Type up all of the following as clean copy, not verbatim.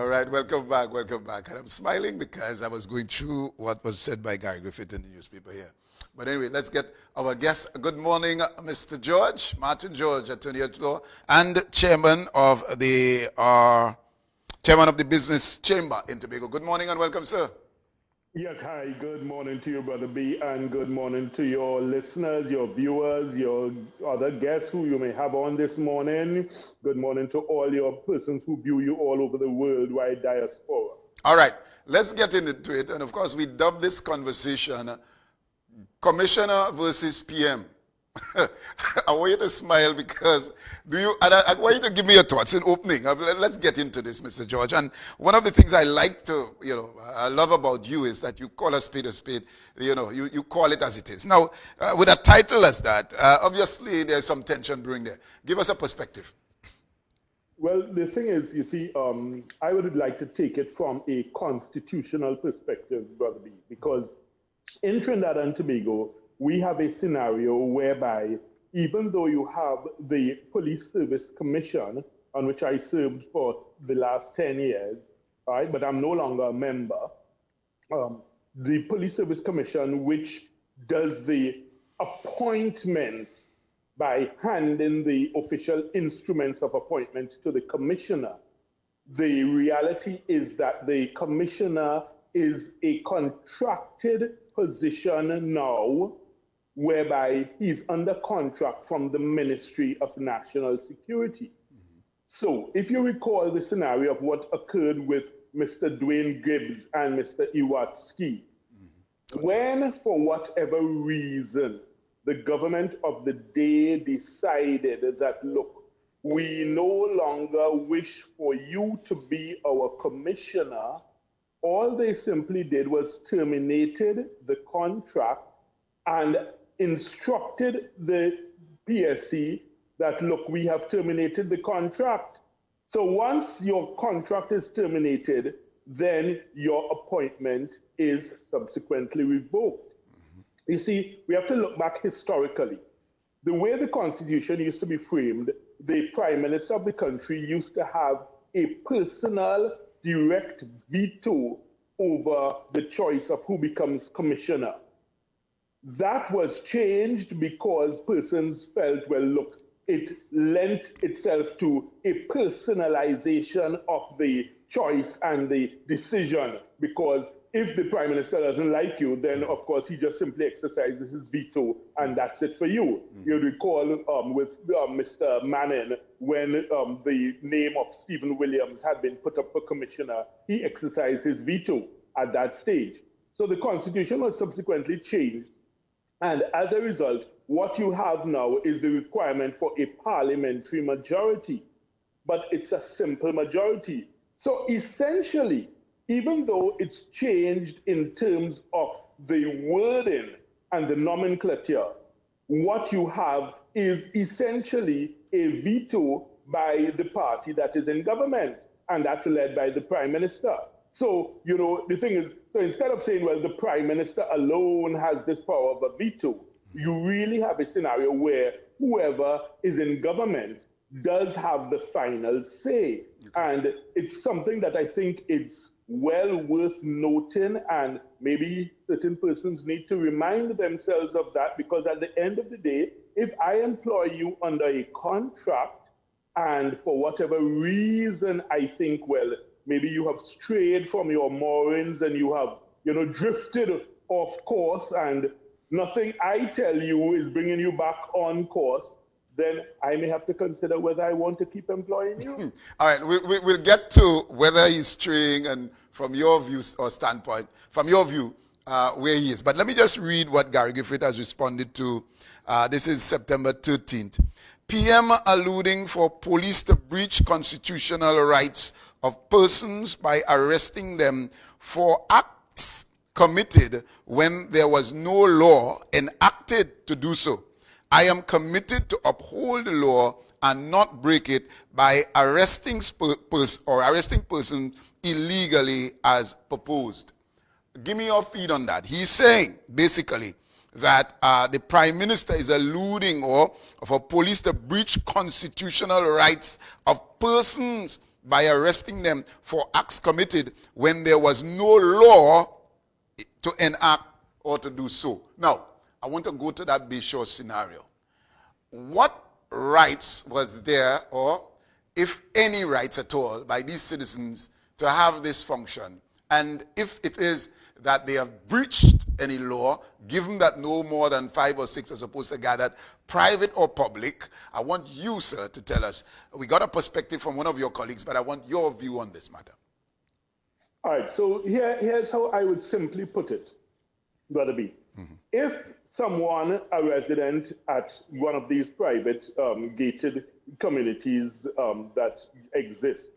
All right, welcome back, welcome back. And I'm smiling because I was going through what was said by Gary Griffith in the newspaper here. But anyway, let's get our guest. Good morning, Mr. George, Martin George, attorney at law, and chairman of the Business Chamber in Tobago. Good morning and welcome, sir. Yes, hi. Good morning to you, Brother B, and good morning to your listeners, your viewers, your other guests who you may have on this morning. Good morning to all your persons who view you all over the worldwide diaspora. All right, let's get into it. And of course, we dub this conversation Commissioner versus PM. I want you to smile because I want you to give me your thoughts in opening. Let's get into this, Mr. George. And one of the things I like to, I love about you is that you call a spade a spade. You call it as it is. Now, with a title as that, obviously there's some tension brewing there. Give us a perspective. Well, the thing is, you see, I would like to take it from a constitutional perspective, Brother B, because in Trinidad and Tobago, we have a scenario whereby even though you have the Police Service Commission, on which I served for the last 10 years, all right, but I'm no longer a member, the Police Service Commission, which does the appointment by handing the official instruments of appointment to the commissioner, the reality is that the commissioner is a contracted position now, whereby he's under contract from the Ministry of National Security. So if you recall the scenario of what occurred with Mr. Dwayne Gibbs and Mr. Iwatsky, when for whatever reason the government of the day decided that, look, we no longer wish for you to be our commissioner, all they simply did was terminated the contract and instructed the PSC that, look, we have terminated the contract. So once your contract is terminated, then your appointment is subsequently revoked. You see, we have to look back historically. The way the Constitution used to be framed, the Prime Minister of the country used to have a personal direct veto over the choice of who becomes commissioner. That was changed because persons felt, well, look, it lent itself to a personalization of the choice and the decision, because if the Prime Minister doesn't like you, then of course he just simply exercises his veto and that's it for you. You recall with Mr. Manning, when the name of Stephen Williams had been put up for commissioner, he exercised his veto at that stage. So the Constitution was subsequently changed. And as a result, what you have now is the requirement for a parliamentary majority, but it's a simple majority. So essentially, even though it's changed in terms of the wording and the nomenclature, what you have is essentially a veto by the party that is in government, and that's led by the Prime Minister. So, the thing is, so instead of saying, well, the Prime Minister alone has this power of a veto, you really have a scenario where whoever is in government does have the final say. And it's something that I think it's well worth noting, and maybe certain persons need to remind themselves of that, because at the end of the day, if I employ you under a contract, and for whatever reason I think, well, maybe you have strayed from your moorings and you have, drifted off course, and nothing I tell you is bringing you back on course, then I may have to consider whether I want to keep employing you. All right, we'll get to whether he's straying and from your view or standpoint, from your view, where he is. But let me just read what Gary Griffith has responded to. This is September 13th. PM alluding for police to breach constitutional rights of persons by arresting them for acts committed when there was no law enacted to do so. I am committed to uphold the law and not break it by arresting persons illegally as proposed. Give me your feed on that. He's saying, basically, that the Prime Minister is alluding for police to breach constitutional rights of persons by arresting them for acts committed when there was no law to enact or to do so. Now, I want to go to that Bayshore scenario. What rights was there, or if any rights at all, by these citizens to have this function? And if it is that they have breached any law, given that no more than 5 or 6 are supposed to gather, private or public, I want you, sir, to tell us. We got a perspective from one of your colleagues, but I want your view on this matter. All right, so here's how I would simply put it, Brother B. If someone, a resident at one of these private gated communities that exist,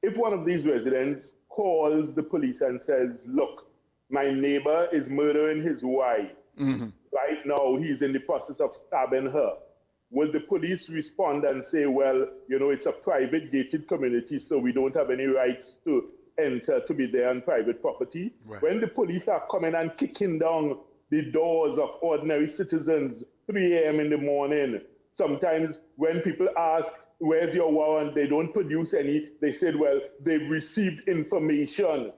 if one of these residents calls the police and says, look, my neighbor is murdering his wife. Right now, he's in the process of stabbing her. Will the police respond and say, well, you know, it's a private gated community, so we don't have any rights to enter, to be there on private property? Right. When the police are coming and kicking down the doors of ordinary citizens 3 a.m. in the morning, sometimes when people ask, where's your warrant? They don't produce any. They said, well, they've received information.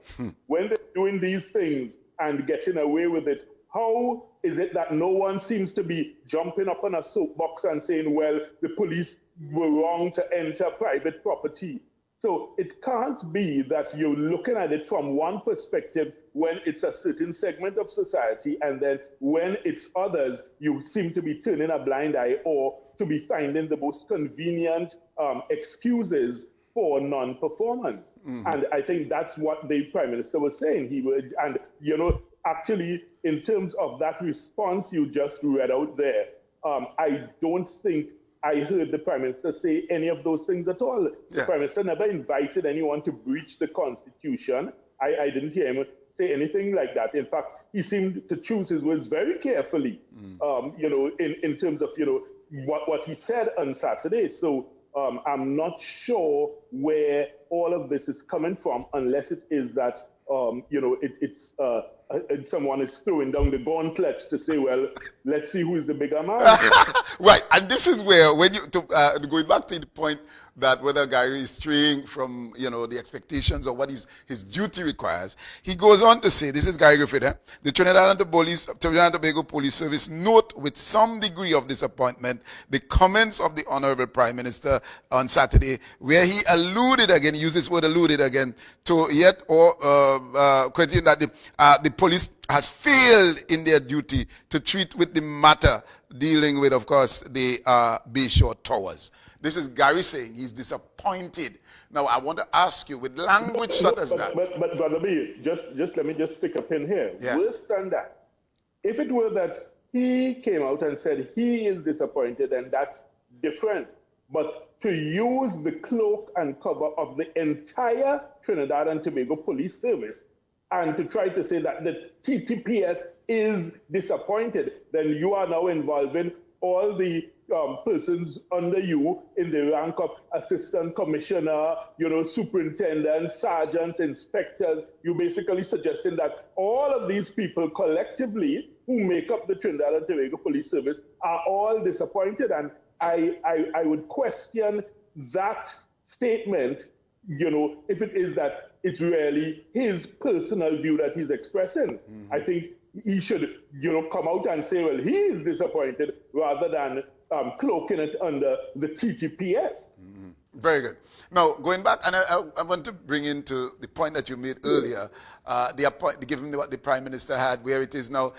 When they're doing these things and getting away with it, how is it that no one seems to be jumping up on a soapbox and saying, well, the police were wrong to enter private property? So it can't be that you're looking at it from one perspective when it's a certain segment of society, and then when it's others, you seem to be turning a blind eye or to be finding the most convenient excuses for non-performance. And I think that's what the Prime Minister was saying. He would, and you know, actually, in terms of that response you just read out there, I don't think I heard the Prime Minister say any of those things at all. The Prime Minister never invited anyone to breach the Constitution. I didn't hear him say anything like that. In fact, he seemed to choose his words very carefully, you know, in terms of, you know, what he said on Saturday. So I'm not sure where all of this is coming from, unless it is that, you know, it's someone is throwing down the gauntlet to say, well, let's see who's the bigger man. Right, and this is where, when you going back to the point that whether Gary is straying from, you know, the expectations of what his duty requires, he goes on to say, this is Gary Griffith, the Trinidad and Tobago Police Service note with some degree of disappointment the comments of the Honorable Prime Minister on Saturday, where he alluded again, he used this word alluded again, to yet or question that the police has failed in their duty to treat with the matter dealing with, of course, the Bayshore Towers. This is Gary saying he's disappointed. Now, I want to ask you, with language such as that. But Brother B, just let me just stick a pin here. Yeah. Worse than that, if it were that he came out and said he is disappointed, and that's different. But to use the cloak and cover of the entire Trinidad and Tobago Police Service and to try to say that the TTPS is disappointed, then you are now involving all the persons under you in the rank of assistant commissioner, you know, superintendent, sergeants, inspectors. You're basically suggesting that all of these people collectively who make up the Trinidad and Tobago Police Service are all disappointed. And I would question that statement, you know, if it is that it's really his personal view that he's expressing. I think he should, you know, come out and say, well, he is disappointed, rather than cloaking it under the TTPS. Very good. Now, going back, and I want to bring into the point that you made earlier, given what the Prime Minister had, where it is now,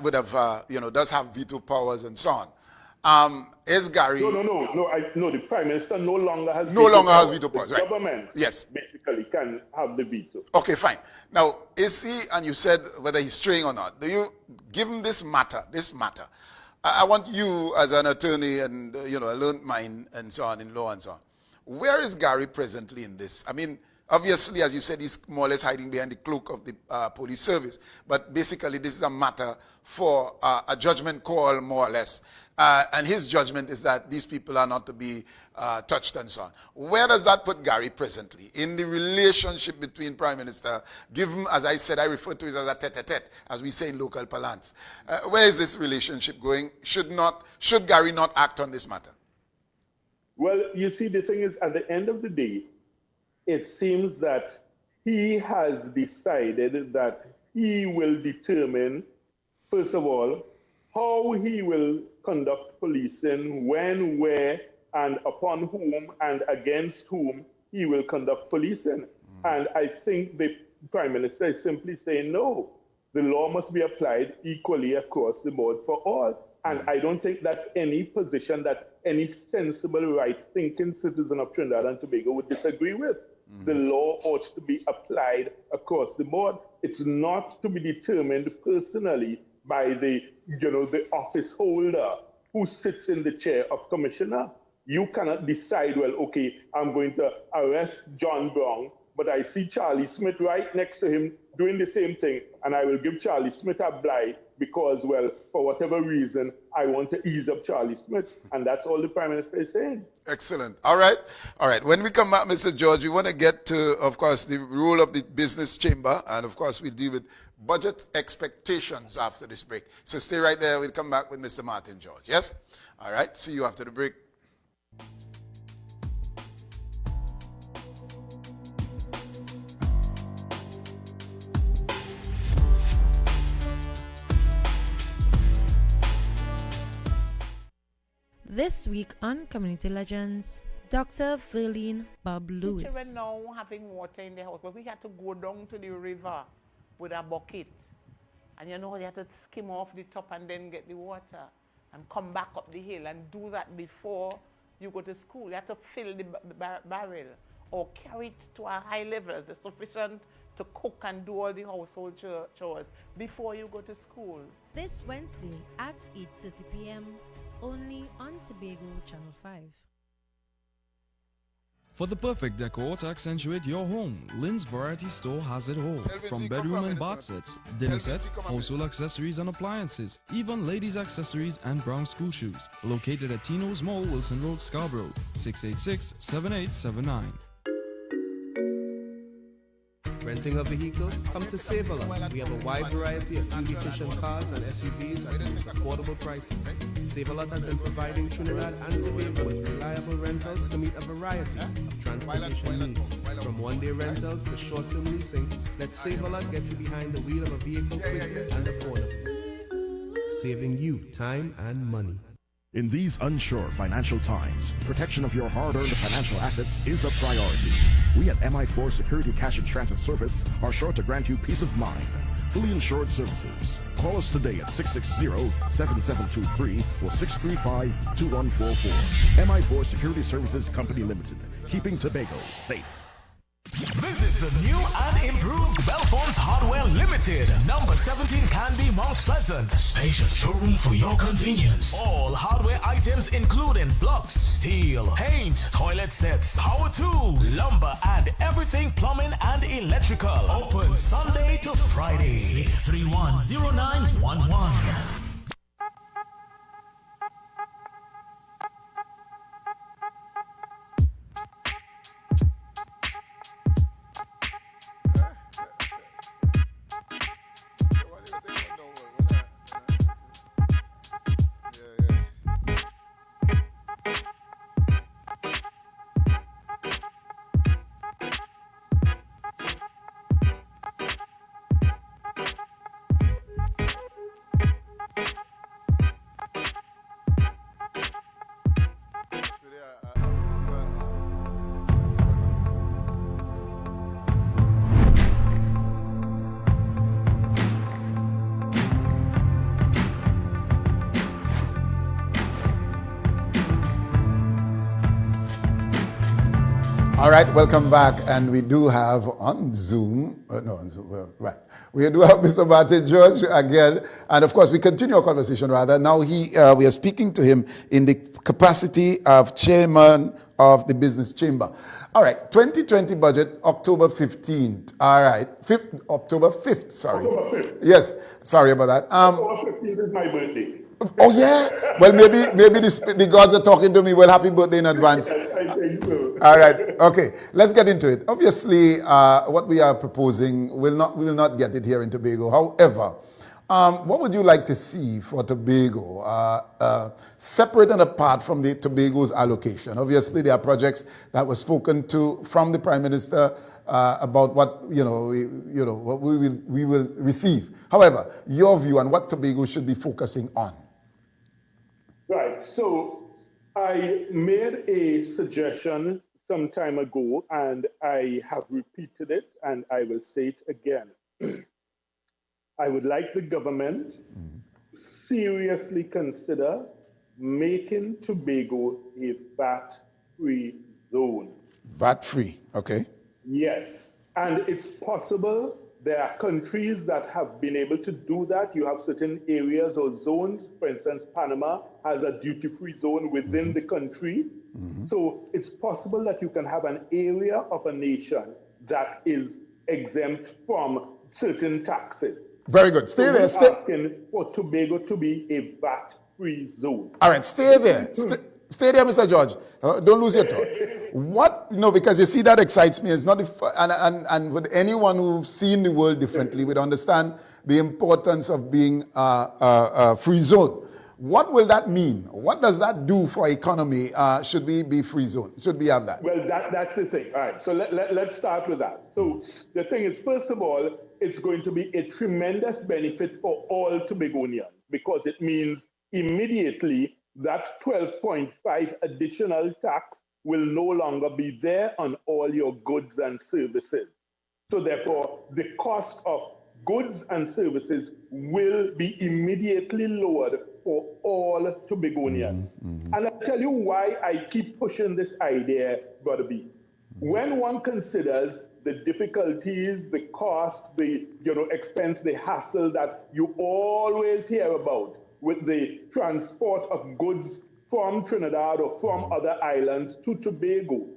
would have, you know, does have veto powers and so on. Is Gary... No, the Prime Minister no longer has veto powers. The right. government basically can have the veto. Okay, fine. Now, is he, and you said whether he's straying or not, do you, given this matter, I want you as an attorney and, you know, a learned mind and so on, in law and so on, where is Gary presently in this? I mean, obviously, as you said, he's more or less hiding behind the cloak of the police service, but basically this is a matter for a judgment call, more or less. And his judgment is that these people are not to be touched and so on. Where does that put Gary presently in the relationship between Prime Minister, given, as I said, I refer to it as a tete-a-tete, as we say in local parlance. Where is this relationship going? Should Gary not act on this matter? Well, you see, the thing is, at the end of the day, it seems that he has decided that he will determine, first of all, how he will conduct policing, when, where, and upon whom and against whom he will conduct policing. And I think the Prime Minister is simply saying, no, the law must be applied equally across the board for all. And I don't think that's any position that any sensible, right-thinking citizen of Trinidad and Tobago would disagree with. The law ought to be applied across the board. It's not to be determined personally by the office holder who sits in the chair of commissioner. You cannot decide, well, okay, I'm going to arrest John Brown, but I see Charlie Smith right next to him doing the same thing, and I will give Charlie Smith a blight because, well, for whatever reason, I want to ease up Charlie Smith. And that's all the Prime Minister is saying. Excellent. All right. When we come back, Mr. George, we want to get to, of course, the role of the business chamber. And, of course, we deal with budget expectations after this break. So stay right there. We'll come back with Mr. Martin George. Yes? All right. See you after the break. This week on Community Legends, Dr. Verlene Bob Lewis. The children now having water in their house, but we had to go down to the river with a bucket. And you know, you had to skim off the top and then get the water and come back up the hill and do that before you go to school. You have to fill the barrel or carry it to a high level that's sufficient to cook and do all the household chores before you go to school. This Wednesday at 8:30 p.m. only on Tobago Channel 5. For the perfect decor to accentuate your home, Lynn's Variety Store has it all. From bedroom and bath sets, dinner sets, household accessories and appliances, even ladies' accessories and brown school shoes. Located at Tino's Mall, Wilson Road, Scarborough, 686-7879. Renting a vehicle? Come to Save-A-Lot. We have a wide variety of fuel-efficient cars and SUVs at most affordable prices. Save-A-Lot has been providing Trinidad and Tobago with reliable rentals to meet a variety of transportation needs. From one-day rentals to short-term leasing, let Save-A-Lot get you behind the wheel of a vehicle quickly and affordably. Saving you time and money. In these unsure financial times, protection of your hard-earned financial assets is a priority. We at MI4 Security Cash in Transit Service are sure to grant you peace of mind. Fully insured services. Call us today at 660-7723 or 635-2144. MI4 Security Services Company Limited, keeping Tobago safe. Visit the new and improved Belfonds Hardware Limited, number 17 Canby, Mount Pleasant. Spacious showroom for your convenience. All hardware items including blocks, steel, paint, toilet sets, power tools, lumber, and everything plumbing and electrical. Open Sunday to Friday. 631-0911. All right, welcome back. And we do have on Zoom, right. We do have Mr. Martin George again. And of course, we continue our conversation rather. Now we are speaking to him in the capacity of chairman of the business chamber. All right, 2020 budget, October 15th. All right, October 5th, sorry. October 5th. Yes, sorry about that. October 15th is my birthday. Oh, yeah? Well, maybe the gods are talking to me. Well, happy birthday in advance. Yes, I think so. All right. Okay. Let's get into it. Obviously, what we are proposing we will not get it here in Tobago. However, What would you like to see for Tobago, separate and apart from the Tobago's allocation? Obviously, there are projects that were spoken to from the Prime Minister about what what we will receive. However, your view on what Tobago should be focusing on. Right. So I made a suggestion some time ago, and I have repeated it, and I will say it again. I would like the government to seriously consider making Tobago a VAT-free zone. VAT-free, okay. Yes, and it's possible. There are countries that have been able to do that. You have certain areas or zones. For instance, Panama has a duty-free zone within the country. So it's possible that you can have an area of a nation that is exempt from certain taxes. Very good. Stay there. We're asking for Tobago to be a VAT-free zone. All right, stay there. Stay there, Mr. George. Don't lose your thought. What? No, because you see, that excites me. It's not, and with anyone who's seen the world differently would understand the importance of being a free zone. What will that mean? What does that do for economy? Should we be free zone? Should we have that? Well, that's the thing. All right, so let's start with that. So the thing is, first of all, it's going to be a tremendous benefit for all Tobagonians because it means immediately that 12.5 additional tax will no longer be there on all your goods and services. So therefore, the cost of goods and services will be immediately lowered for all Tobagonians. And I'll tell you why I keep pushing this idea, Brother B. When one considers the difficulties, the cost, the expense, the hassle that you always hear about with the transport of goods from Trinidad or from other islands to Tobago.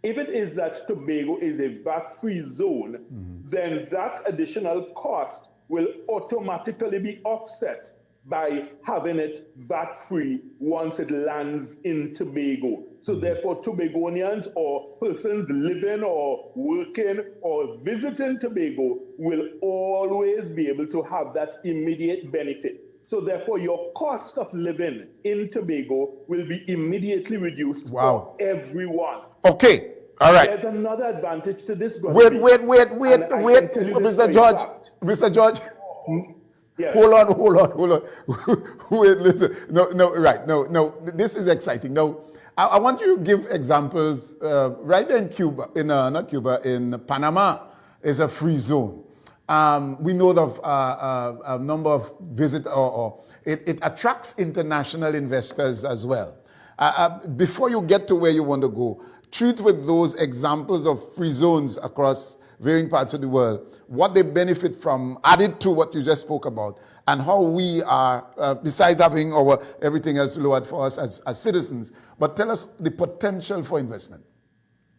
If it is that Tobago is a VAT-free zone, then that additional cost will automatically be offset by having it VAT-free once it lands in Tobago. So therefore, Tobagonians or persons living or working or visiting Tobago will always be able to have that immediate benefit. So therefore, your cost of living in Tobago will be immediately reduced for everyone. Okay, all right. There's another advantage to this, brother. Wait, Mr. George. Mr. George. Yes. Hold on. Wait, listen. No. This is exciting. No, I want you to give examples. Right in Cuba, in Panama, is a free zone. We know of a number of it attracts international investors as well. Before you get to where you want to go, treat with those examples of free zones across varying parts of the world, what they benefit from, added to what you just spoke about, and how we are, besides having everything else lowered for us as citizens, but tell us the potential for investment.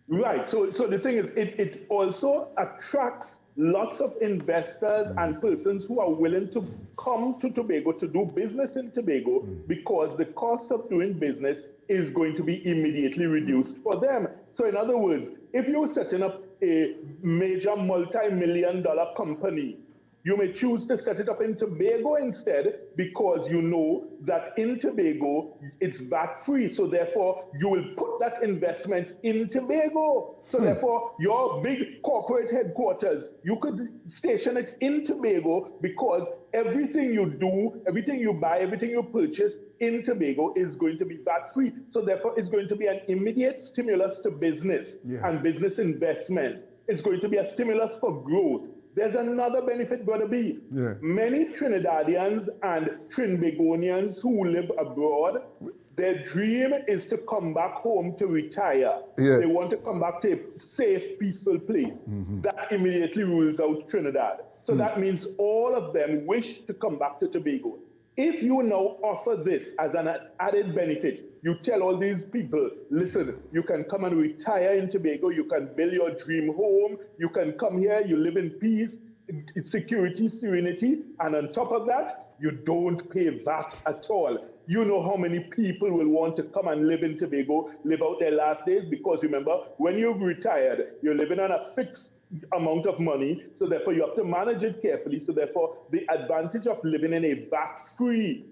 Right. So the thing is, it also attracts lots of investors and persons who are willing to come to Tobago to do business in Tobago because the cost of doing business is going to be immediately reduced for them. So in other words, if you're setting up a major multi-million-dollar company, you may choose to set it up in Tobago instead because you know that in Tobago it's VAT-free. So therefore, you will put that investment in Tobago. So therefore, your big corporate headquarters, you could station it in Tobago because everything you do, everything you buy, everything you purchase in Tobago is going to be VAT-free. So therefore, it's going to be an immediate stimulus to business and business investment. It's going to be a stimulus for growth. There's another benefit, Brother B. Many Trinidadians and Trinbagonians who live abroad, their dream is to come back home to retire. They want to come back to a safe, peaceful place. That immediately rules out Trinidad. So that means all of them wish to come back to Tobago. If you now offer this as an added benefit, you tell all these people, listen, you can come and retire in Tobago, you can build your dream home, you can come here, you live in peace, security, serenity, and on top of that, you don't pay VAT at all. You know how many people will want to come and live in Tobago, live out their last days, because remember, when you've retired, you're living on a fixed amount of money. So therefore, you have to manage it carefully. So therefore, the advantage of living in a VAT-free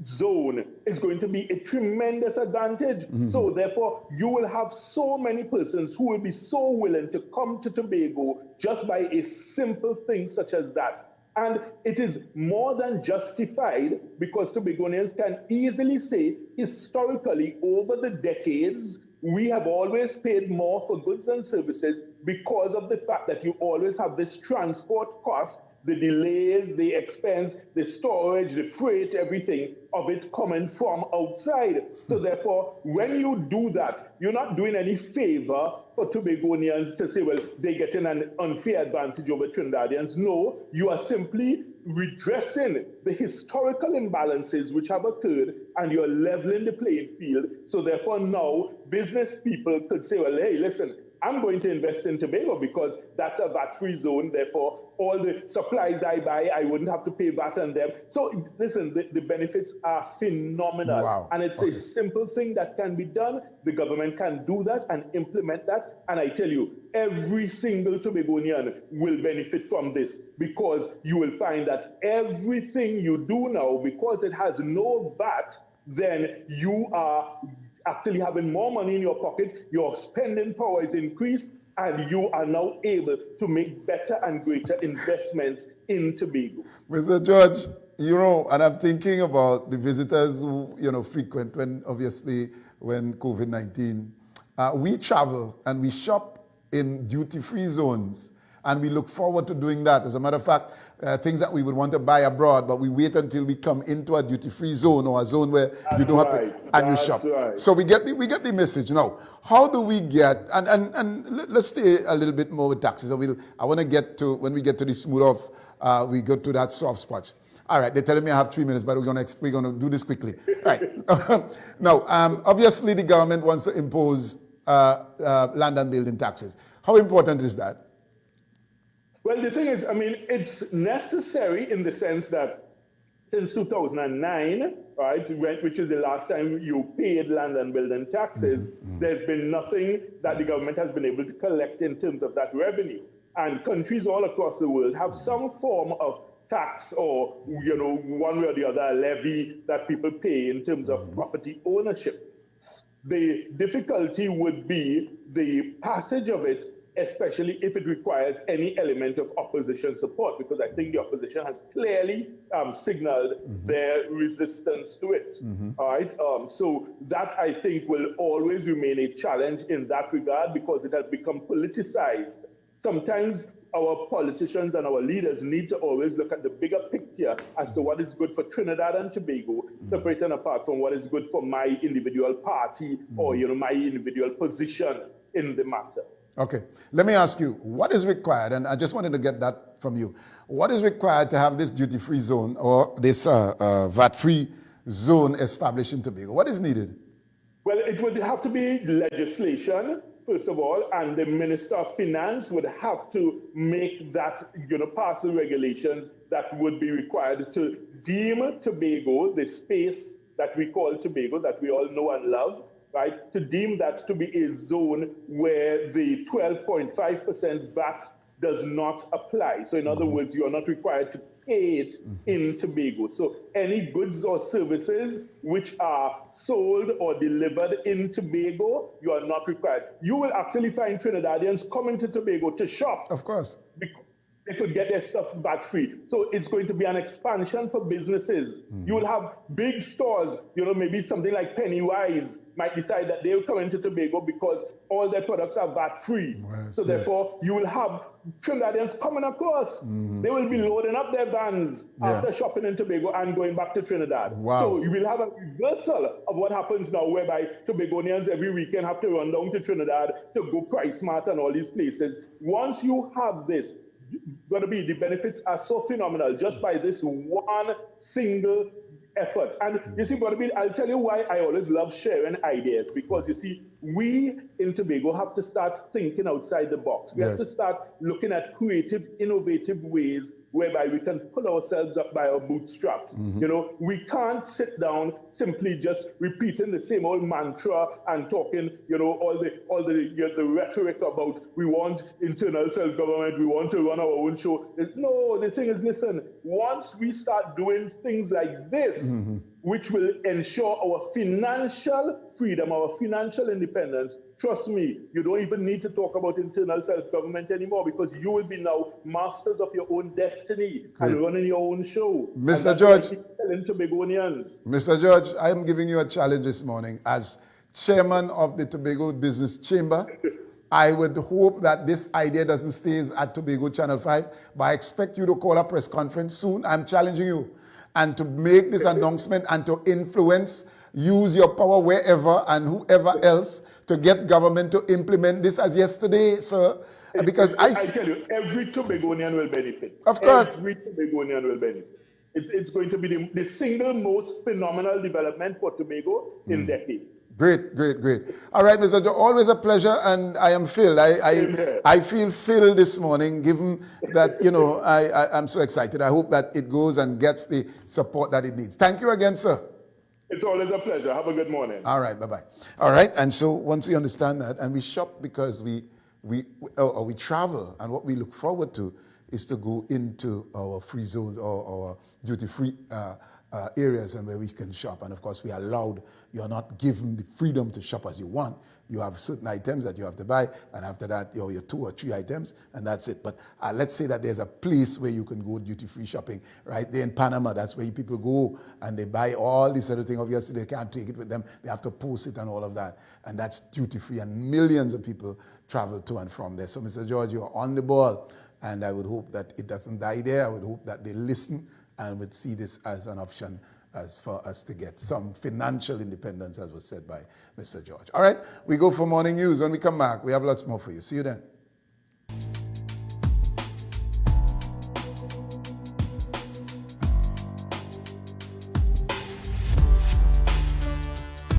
zone is going to be a tremendous advantage. So therefore, you will have so many persons who will be so willing to come to Tobago just by a simple thing such as that. And it is more than justified because Tobagonians can easily say, historically, over the decades, we have always paid more for goods and services because of the fact that you always have this transport cost, the delays, the expense, the storage, the freight, everything of it coming from outside. So therefore, when you do that, you're not doing any favor for Tobagonians to say, well, they're getting an unfair advantage over Trinidadians. No, you are simply redressing the historical imbalances which have occurred, and you're leveling the playing field. So therefore now business people could say, well, hey, listen, I'm going to invest in Tobago because that's a VAT-free zone. Therefore, all the supplies I buy, I wouldn't have to pay VAT on them. So listen, the benefits are phenomenal. Wow. And it's a simple thing that can be done. The government can do that and implement that. And I tell you, every single Tobagonian will benefit from this because you will find that everything you do now, because it has no VAT, then you are actually having more money in your pocket, your spending power is increased, and you are now able to make better and greater investments in Tobago. Mr. George, and I'm thinking about the visitors who, frequent when COVID-19, we travel and we shop in duty-free zones. And we look forward to doing that. As a matter of fact, things that we would want to buy abroad, but we wait until we come into a duty-free zone or a zone where you don't have to, and you shop. Right. So we get the message. Now, how do we get, and let's stay a little bit more with taxes. I want to get to, when we get to the smooth off, we go to that soft spot. All right, they're telling me I have 3 minutes, but we're going to do this quickly. All right. Now, obviously the government wants to impose land and building taxes. How important is that? Well, the thing is, it's necessary in the sense that since 2009, right, which is the last time you paid land and building taxes, there's been nothing that the government has been able to collect in terms of that revenue. And countries all across the world have some form of tax or, one way or the other, levy that people pay in terms of property ownership. The difficulty would be the passage of it, especially if it requires any element of opposition support, because I think the opposition has clearly signaled their resistance to it. All right. So that, I think, will always remain a challenge in that regard because it has become politicized. Sometimes our politicians and our leaders need to always look at the bigger picture as to what is good for Trinidad and Tobago, separate and apart from what is good for my individual party or my individual position in the matter. Okay, let me ask you, what is required, and I just wanted to get that from you, what is required to have this duty-free zone or this VAT-free zone established in Tobago? What is needed? Well, it would have to be legislation, first of all, and the Minister of Finance would have to make that, pass the regulations that would be required to deem Tobago, the space that we call Tobago, that we all know and love, right, to deem that to be a zone where the 12.5% VAT does not apply. So in other words, you are not required to pay it in Tobago. So any goods or services which are sold or delivered in Tobago, you are not required. You will actually find Trinidadians coming to Tobago to shop. Of course. They could get their stuff VAT-free. So it's going to be an expansion for businesses. You will have big stores, maybe something like Pennywise might decide that they will come into Tobago because all their products are VAT-free. Yes, so therefore, you will have Trinidadians coming across. They will be loading up their vans after shopping in Tobago and going back to Trinidad. Wow. So you will have a reversal of what happens now, whereby Tobagonians every weekend have to run down to Trinidad to go Price Mart and all these places. Once you have this, the benefits are so phenomenal just by this one single effort. And you see, I'll tell you why I always love sharing ideas, because you see, we in Tobago have to start thinking outside the box. We have to start looking at creative, innovative ways whereby we can pull ourselves up by our bootstraps. You know, we can't sit down simply just repeating the same old mantra and talking, you know, all the rhetoric about we want internal self-government, we want to run our own show. No, the thing is, listen, once we start doing things like this, which will ensure our financial freedom, our financial independence, trust me, you don't even need to talk about internal self-government anymore, because you will be now masters of your own destiny and running your own show. Mr. George, telling Tobagonians. Mr. George, I am giving you a challenge this morning as chairman of the Tobago Business Chamber. I would hope that this idea doesn't stay at Tobago Channel 5, but I expect you to call a press conference soon. I'm challenging you. And to make this announcement and to influence, use your power wherever and whoever else to get government to implement this as yesterday, sir. Because I tell you, every Tobagonian will benefit. Of course. Every Tobagonian will benefit. It's going to be the single most phenomenal development for Tobago in decades. Great, great, great. All right, Mr. Joe, always a pleasure, and I am filled. I feel filled this morning, given that, you know, I'm so excited. I hope that it goes and gets the support that it needs. Thank you again, sir. It's always a pleasure. Have a good morning. All right, bye-bye. All right, and so once we understand that, and we shop because we travel, and what we look forward to is to go into our free zones or our duty-free areas and where we can shop. And of course, we are allowed, you're not given the freedom to shop as you want. You have certain items that you have to buy, and after that, your 2 or 3 items, and that's it. But let's say that there's a place where you can go duty-free shopping, right there in Panama. That's where people go and they buy all this other thing. Obviously, they can't take it with them. They have to post it and all of that. And that's duty-free, and millions of people travel to and from there. So, Mr. George, you're on the ball, and I would hope that it doesn't die there. I would hope that they listen and would see this as an option as for us to get some financial independence, as was said by Mr. George. All right, we go for morning news. When we come back, we have lots more for you. See you then.